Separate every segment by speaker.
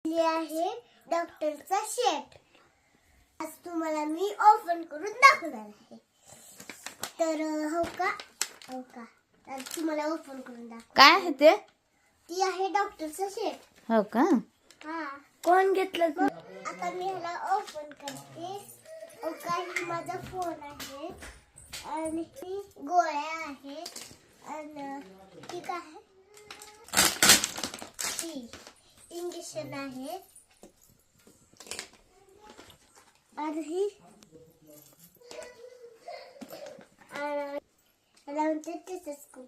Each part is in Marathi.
Speaker 1: हे आहे डॉक्टरचा सेट. आज तुम्हाला मी ओपन करून दाखवणार आहे. तर हो का तर तुम्हाला ओपन करून दाखव.
Speaker 2: काय आहे ते?
Speaker 1: ती आहे डॉक्टरचा सेट.
Speaker 2: हो का?
Speaker 1: हा. कोण घेतलं? आता मी ह्याला ओपन करते. हो का, ही माझा फोन आहे आणि ही गोळ्या आहेत आणि ठीक आहे. ही इंजेक्शन आहे आणि ही लावून टेलिस्कोप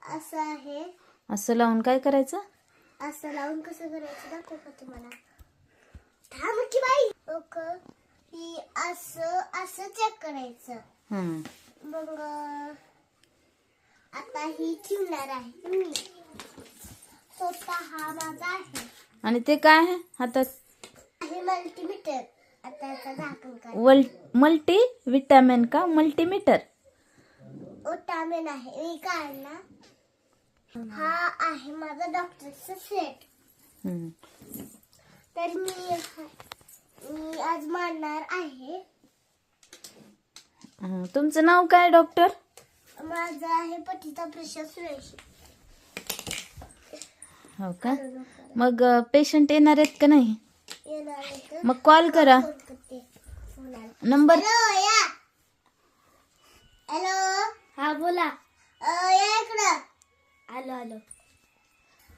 Speaker 1: असं आहे.
Speaker 2: असं लावून काय करायचं?
Speaker 1: असं लावून कसं करायचं दाखवू का तुम्हाला? थांब की बाई. ओके, ही असं चेक करायचं. मग आता ही ठेवणार आहे मी. स्वतः हा माझा आहे.
Speaker 2: आणि ते काय आहे हातात?
Speaker 1: हे मल्टीमीटर. आता याचं झाकण काढ.
Speaker 2: मल्टी विटॅमिन का? मल्टीमीटर
Speaker 1: विटामिन आहे. मी काढला. हा आहे माझा डॉक्टरचा सेट. तर मी आज मांडणार आहे.
Speaker 2: तुमचं नाव काय डॉक्टर?
Speaker 1: माझं आहे पतिता प्रसाद सुरेश.
Speaker 2: हो का? मग पेशंट येणार आहेत का नाही?
Speaker 1: येणार आहे.
Speaker 2: मग कॉल करा. नंबर.
Speaker 1: हॅलो. हा बोला. या इकडं. आलो.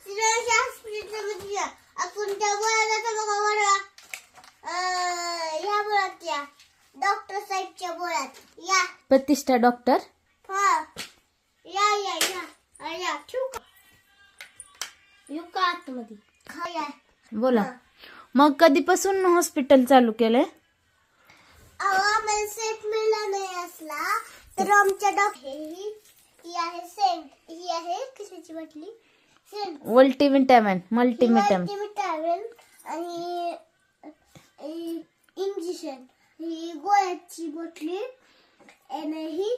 Speaker 1: सुरेश हॉस्पिटलमध्ये या. आपण त्या बोलायला बघा बरं. या बोलात या. डॉक्टर साहेबच्या बोलात या.
Speaker 2: प्रतिष्ठा डॉक्टर.
Speaker 1: हा. या. ठेवू का? येऊ का आतमध्ये? हा या.
Speaker 2: बोला. मग कधीपासून हॉस्पिटल चालू केलंय?
Speaker 1: आम्हाला सेट मिळाला नाही असला तर आमच्या डॉक्टर ही आहे सेंट. ही आहे कशाची बाटली? सेंट.
Speaker 2: मल्टीविटॅमिन.
Speaker 1: आणि इंजेक्शन. ही गोळ्याची बाटली. आणि ही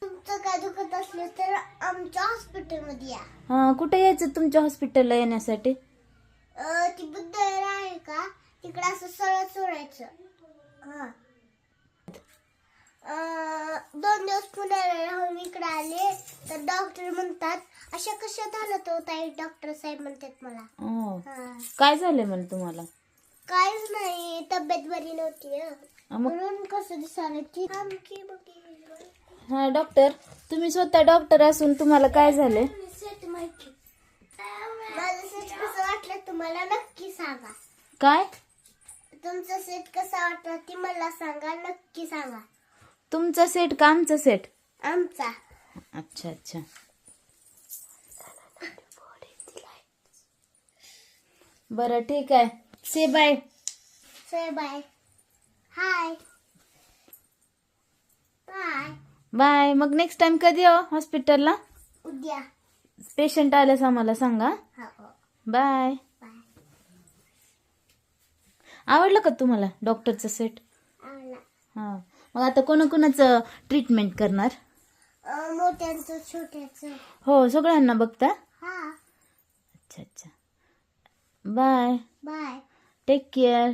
Speaker 1: तुमचं काय दुखत असलं तर आमच्या हॉस्पिटलमध्ये या.
Speaker 2: कुठे यायचं तुमच्या हॉस्पिटलला येण्यासाठी?
Speaker 1: ती बुद्ध आहे का तिकडे असं सरळ सोडायचं. हा. 2 दिवस पुण्याला राहून इकडे आले तर डॉक्टर म्हणतात अशा कशा झालं तो ताई. डॉक्टर साहेब म्हणतात मला.
Speaker 2: काय झालं म्हण तुम्हाला?
Speaker 1: काहीच नाही, तब्येत बरी नव्हती म्हणून कसं दिसायला की.
Speaker 2: हा डॉक्टर, तुम्ही स्वतः डॉक्टर असून तुम्हाला काय झालंय?
Speaker 1: सेट माहिती. माझं सेट कसं वाटलं तुम्हाला नक्की सांगा.
Speaker 2: काय?
Speaker 1: तुमचं सेट कसं वाटलं ती मला सांगा. नक्की सांगा.
Speaker 2: तुमचा सेट का आमचा सेट?
Speaker 1: आमचा.
Speaker 2: अच्छा. बरं ठीक आहे. से बाय.
Speaker 1: हाय.
Speaker 2: बाय. मग नेक्स्ट टाइम कधी येऊ हॉस्पिटलला?
Speaker 1: उद्या.
Speaker 2: पेशंट आल्यास आम्हाला सांगा. बाय. आवडलं का तुम्हाला डॉक्टरचं सेट? हा. मग आता कोणाकोणाचं ट्रीटमेंट करणार?
Speaker 1: मोठ्यांचं छोट्याचं.
Speaker 2: हो, सगळ्यांना बघता?
Speaker 1: हा.
Speaker 2: अच्छा. बाय.
Speaker 1: बाय.
Speaker 2: Take care.